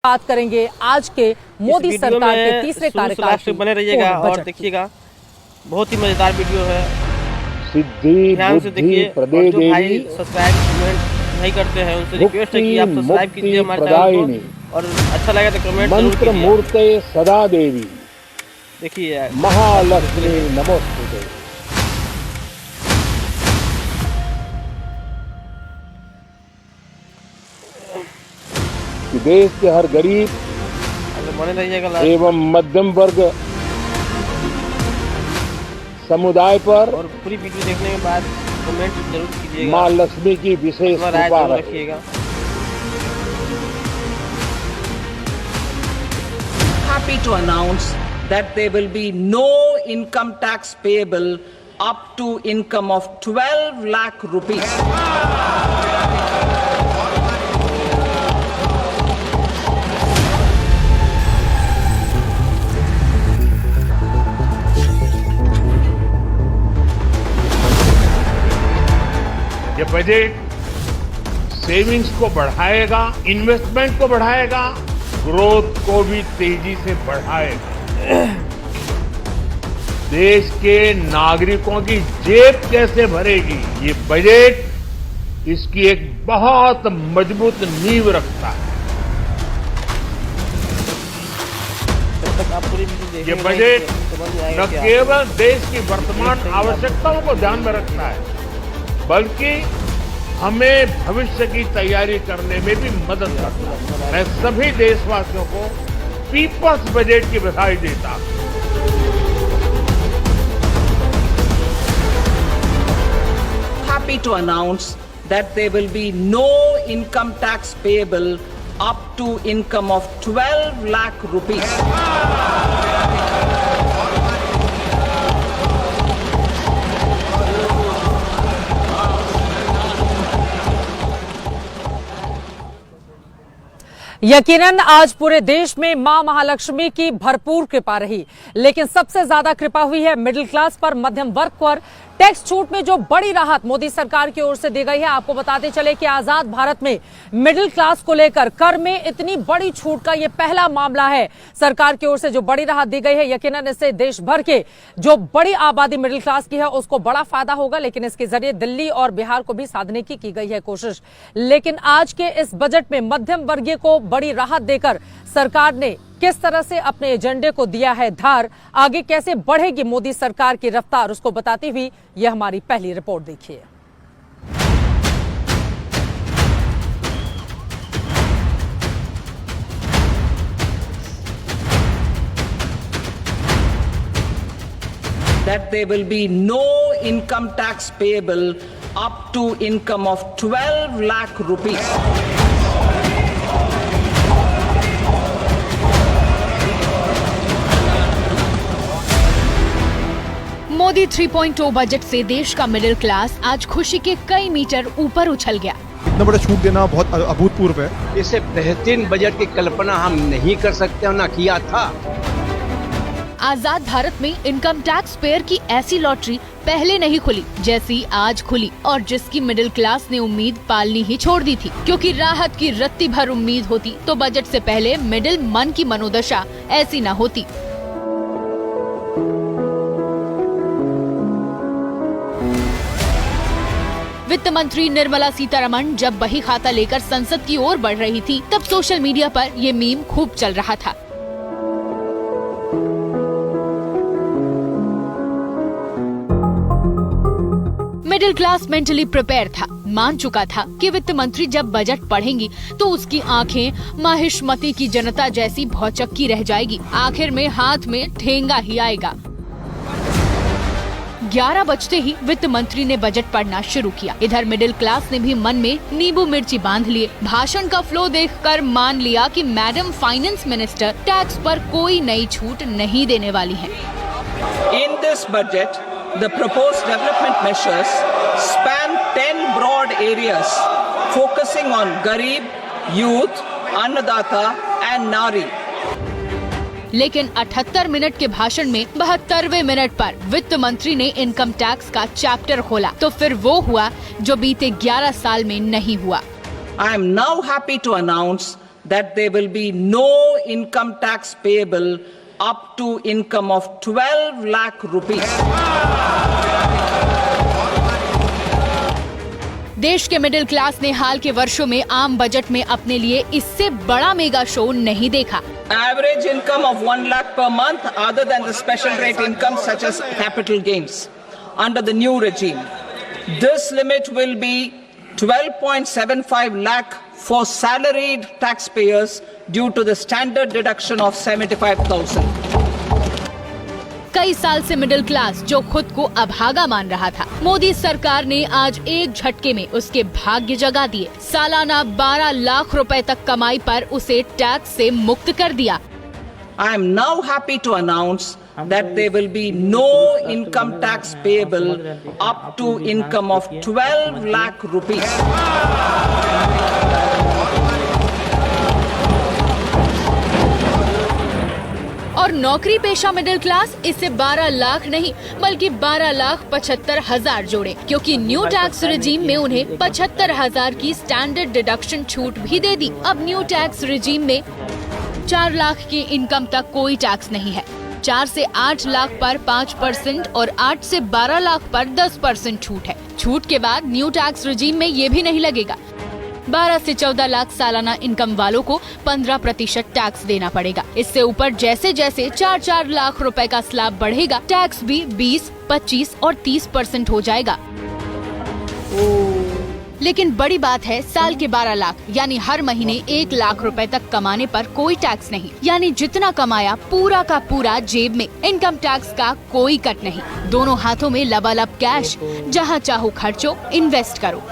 बात करेंगे आज के मोदी सरकार के तीसरे कार्यकाल की। बने रहिएगा और देखिएगा, बहुत ही मजेदार वीडियो है। सिद्धि ध्यान से देखिए, और जो भाई सब्सक्राइब कमेंट नहीं करते हैं उनसे रिक्वेस्ट है कि आप सब्सक्राइब कीजिए हमारे चैनल को, और अच्छा लगे तो कमेंट जरूर कीजिए। मंत्र मूर्ते सदा देवी देखिए, महालक्ष्मी नमोस्तुते। देश के हर गरीब बने रहिएगा एवं मध्यम वर्ग समुदाय पर और पूरी वीडियो देखने के बाद कमेंट जरूर कीजिएगा। माँ लक्ष्मी की विशेष कृपा रखिएगा। Happy to announce that there will be no income tax payable up to income of 12 lakh rupees. ये बजट सेविंग्स को बढ़ाएगा, इन्वेस्टमेंट को बढ़ाएगा, ग्रोथ को भी तेजी से बढ़ाएगा। देश के नागरिकों की जेब कैसे भरेगी, ये बजट इसकी एक बहुत मजबूत नींव रखता है। ये बजट न केवल देश की वर्तमान आवश्यकताओं को ध्यान में रखता है, बल्कि हमें भविष्य की तैयारी करने में भी मदद करता है। मैं सभी देशवासियों को पीपल्स बजट की बधाई देता हूं। Happy to announce that there will be no income tax payable up to income of 12 lakh rupees. यकीनन आज पूरे देश में मां महालक्ष्मी की भरपूर कृपा रही, लेकिन सबसे ज्यादा कृपा हुई है मिडिल क्लास पर, मध्यम वर्ग पर। टैक्स छूट में जो बड़ी राहत मोदी सरकार की ओर से दी गई है, आपको बताते चले कि आजाद भारत में मिडिल क्लास को लेकर कर में इतनी बड़ी छूट का यह पहला मामला है। सरकार की ओर से जो बड़ी राहत दी गई है, यकीनन इससे देश भर के जो बड़ी आबादी मिडिल क्लास की है उसको बड़ा फायदा होगा, लेकिन इसके जरिए दिल्ली और बिहार को भी साधने की गई है कोशिश। लेकिन आज के इस बजट में मध्यम वर्गीय को बड़ी राहत देकर सरकार ने किस तरह से अपने एजेंडे को दिया है धार, आगे कैसे बढ़ेगी मोदी सरकार की रफ्तार, उसको बताती हुई यह हमारी पहली रिपोर्ट देखिए। That there will be no income tax payable up to income of 12 lakh rupees. Modi 3.0 budget से देश का मिडिल क्लास आज खुशी के कई मीटर ऊपर उछल गया। इतना बड़ा छूट देना बहुत अभूतपूर्व है। इससे बेहतरीन बजट की कल्पना हम नहीं कर सकते और ना किया था। आजाद भारत में इनकम टैक्स पेयर की ऐसी लॉटरी पहले नहीं खुली जैसी आज खुली, और जिसकी मिडिल क्लास ने उम्मीद पालनी ही छोड़ दी थी, क्योंकि राहत की रत्ती भर उम्मीद होती तो बजट से पहले मिडिल मन की मनोदशा ऐसी न होती। वित्त मंत्री निर्मला सीतारमण जब बही खाता लेकर संसद की ओर बढ़ रही थी, तब सोशल मीडिया पर ये मीम खूब चल रहा था। मिडिल क्लास मेंटली प्रिपेयर था, मान चुका था कि वित्त मंत्री जब बजट पढ़ेंगी तो उसकी आंखें माहिष्मती की जनता जैसी भौचक्की रह जाएगी। आखिर में हाथ में ठेंगा ही आएगा। 11 बजते ही वित्त मंत्री ने बजट पढ़ना शुरू किया। इधर मिडिल क्लास ने भी मन में नींबू मिर्ची बांध लिए। भाषण का फ्लो देखकर मान लिया कि मैडम फाइनेंस मिनिस्टर टैक्स पर कोई नई छूट नहीं देने वाली हैं। In this budget, the proposed development measures span 10 broad areas, focusing on Garib, Youth, Annadata and Nari. लेकिन 78 मिनट के भाषण में 72वें मिनट पर वित्त मंत्री ने इनकम टैक्स का चैप्टर खोला, तो फिर वो हुआ जो बीते 11 साल में नहीं हुआ। I am now happy to announce that there will be no income tax payable up to income of 12 lakh rupees. देश के मिडिल क्लास ने हाल के वर्षों में आम बजट में अपने लिए इससे बड़ा मेगा शो नहीं देखा। Average income of 1 lakh per month other than the special rate income such as capital gains under the new regime. This limit will be 12.75 lakh for salaried taxpayers due to the standard deduction of 75,000. कई साल से middle class जो खुद को अभागा मान रहा था, मोदी सरकार ने आज एक झटके में उसके भाग्य जगा दिए। सालाना 12 लाख रुपए तक कमाई पर उसे टैक्स से मुक्त कर दिया। I am now happy to announce that there will be no income tax payable up to income of 12 lakh rupees. और नौकरी पेशा मिडिल क्लास इसे 12 लाख नहीं बल्कि 12,75,000 जोड़े, क्योंकि न्यू टैक्स रिजीम में उन्हें 75,000 की स्टैंडर्ड डिडक्शन छूट भी दे दी। अब न्यू टैक्स रिजीम में 4 लाख की इनकम तक कोई टैक्स नहीं है। 4 से 8 लाख पर 5% और 8 से 12 लाख पर 10% छूट है। छूट के बाद न्यू टैक्स रिजीम में ये भी नहीं लगेगा। 12 से 14 लाख सालाना इनकम वालों को 15% टैक्स देना पड़ेगा। इससे ऊपर जैसे जैसे 4-4 लाख रुपए का स्लैब बढ़ेगा, टैक्स भी 20, 25 और 30% हो जाएगा। लेकिन बड़ी बात है, साल के 12 लाख यानी हर महीने 1 लाख रुपए तक कमाने पर कोई टैक्स नहीं, यानी जितना कमाया पूरा का पूरा जेब में। इनकम टैक्स का कोई कट नहीं, दोनों हाथों में लबालब कैश, जहाँ चाहो खर्चो, इन्वेस्ट करो।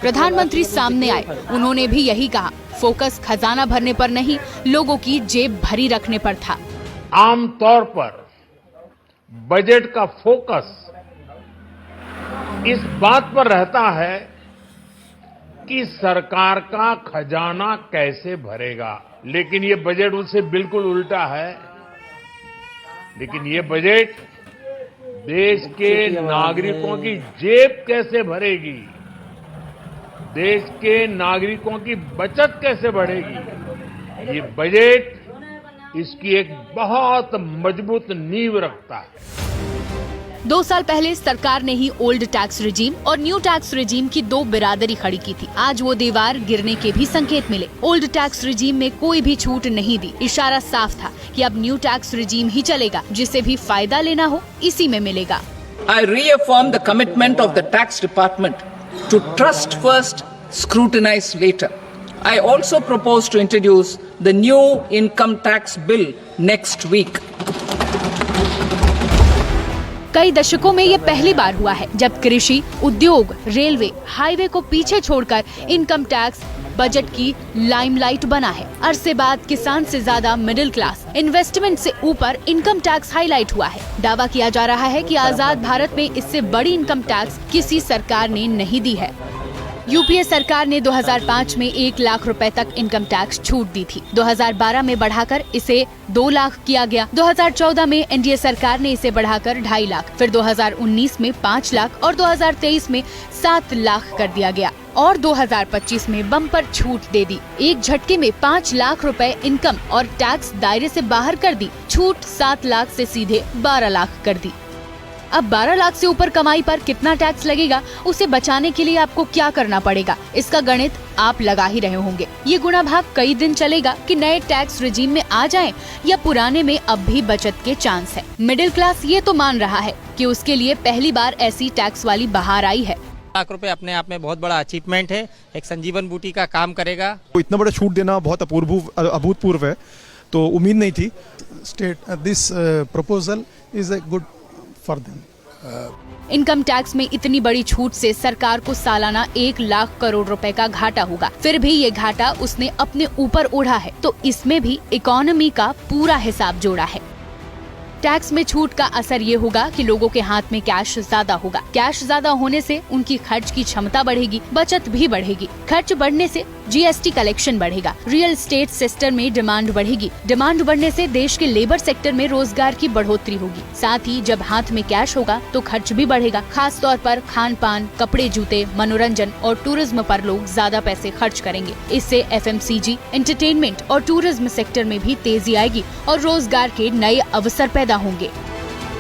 प्रधानमंत्री सामने आए, उन्होंने भी यही कहा, फोकस खजाना भरने पर नहीं, लोगों की जेब भरी रखने पर था। आमतौर पर बजट का फोकस इस बात पर रहता है कि सरकार का खजाना कैसे भरेगा, लेकिन ये बजट उससे बिल्कुल उल्टा है। लेकिन ये बजट देश के नागरिकों की जेब कैसे भरेगी, देश के नागरिकों की बचत कैसे बढ़ेगी, ये बजट इसकी एक बहुत मजबूत नींव रखता है। 2 साल पहले सरकार ने ही ओल्ड टैक्स रिजीम और न्यू टैक्स रिजीम की 2 बिरादरी खड़ी की थी। आज वो दीवार गिरने के भी संकेत मिले। ओल्ड टैक्स रिजीम में कोई भी छूट नहीं दी, इशारा साफ था कि अब न्यू टैक्स रिजीम ही चलेगा, जिसे भी फायदा लेना हो इसी में मिलेगा। I reaffirm the commitment of the tax department to trust first, scrutinize later. I also propose to introduce the new income tax bill next week. कई दशकों में ये पहली बार हुआ है जब कृषि, उद्योग, रेलवे, हाईवे को पीछे छोड़कर इनकम टैक्स बजट की लाइमलाइट बना है। अरसे बाद किसान से ज्यादा मिडिल क्लास, इन्वेस्टमेंट से ऊपर इनकम टैक्स हाईलाइट हुआ है। दावा किया जा रहा है कि आजाद भारत में इससे बड़ी इनकम टैक्स किसी सरकार ने नहीं दी है। यूपीए सरकार ने 2005 में 1 लाख रुपए तक इनकम टैक्स छूट दी थी। 2012 में बढ़ाकर इसे 2 लाख किया गया। 2014 में एनडीए सरकार ने इसे बढ़ाकर 2.5 लाख, फिर 2019 में 5 लाख और 2023 में 7 लाख कर दिया गया और 2025 में बम्पर छूट दे दी। एक झटके में 5 लाख रुपए इनकम और टैक्स दायरे से बाहर कर दी। छूट 7 लाख से सीधे 12 लाख कर दी। अब 12 लाख से ऊपर कमाई पर कितना टैक्स लगेगा, उसे बचाने के लिए आपको क्या करना पड़ेगा, इसका गणित आप लगा ही रहे होंगे। ये गुणा भाग कई दिन चलेगा कि नए टैक्स रिजीम में आ जाएं या पुराने में अब भी बचत के चांस है। मिडिल क्लास ये तो मान रहा है कि उसके लिए पहली बार ऐसी टैक्स वाली बहार आई है। लाख रुपए अपने आप में बहुत बड़ा अचीवमेंट है, एक संजीवन बूटी का काम करेगा। इतना बड़ा छूट देना बहुत अभूतपूर्व है, तो उम्मीद नहीं थी। This proposal is a good for them. Income tax में इतनी बड़ी छूट से सरकार को सालाना 1 लाख करोड़ रुपए का घाटा होगा। फिर भी ये घाटा उसने अपने ऊपर ओढ़ा है, तो इसमें भी इकोनॉमी का पूरा हिसाब जोड़ा है। टैक्स में छूट का असर ये होगा कि लोगों के हाथ में कैश ज्यादा होगा। कैश ज्यादा होने से उनकी खर्च की क्षमता बढ़ेगी, बचत भी बढ़ेगी। खर्च बढ़ने से जीएसटी कलेक्शन बढ़ेगा, रियल एस्टेट सेक्टर में डिमांड बढ़ेगी। डिमांड बढ़ने से देश के लेबर सेक्टर में रोजगार की बढ़ोतरी होगी। साथ ही जब हाथ में कैश होगा तो खर्च भी बढ़ेगा। खास तौर पर खान पान, कपड़े, जूते, मनोरंजन और टूरिज्म पर लोग ज्यादा पैसे खर्च करेंगे। इससे एफएमसीजी, एंटरटेनमेंट और टूरिज्म सेक्टर में भी तेजी आएगी और रोजगार के नए अवसर पैदा होंगे।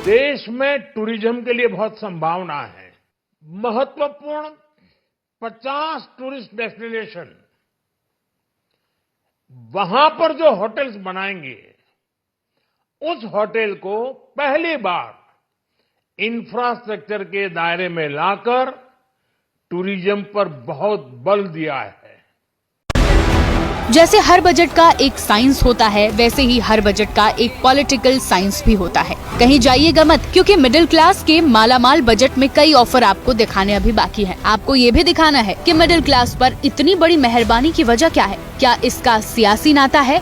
देश में टूरिज्म के लिए बहुत संभावना है। महत्वपूर्ण 50 टूरिस्ट डेस्टिनेशन, वहां पर जो होटल्स बनाएंगे, उस होटल को पहली बार इंफ्रास्ट्रक्चर के दायरे में लाकर टूरिज्म पर बहुत बल दिया है। जैसे हर बजट का एक साइंस होता है, वैसे ही हर बजट का एक पॉलिटिकल साइंस भी होता है। कहीं जाइएगा मत, क्योंकि मिडिल क्लास के मालामाल बजट में कई ऑफर आपको दिखाने अभी बाकी हैं। आपको ये भी दिखाना है कि मिडिल क्लास पर इतनी बड़ी मेहरबानी की वजह क्या है। क्या इसका सियासी नाता है?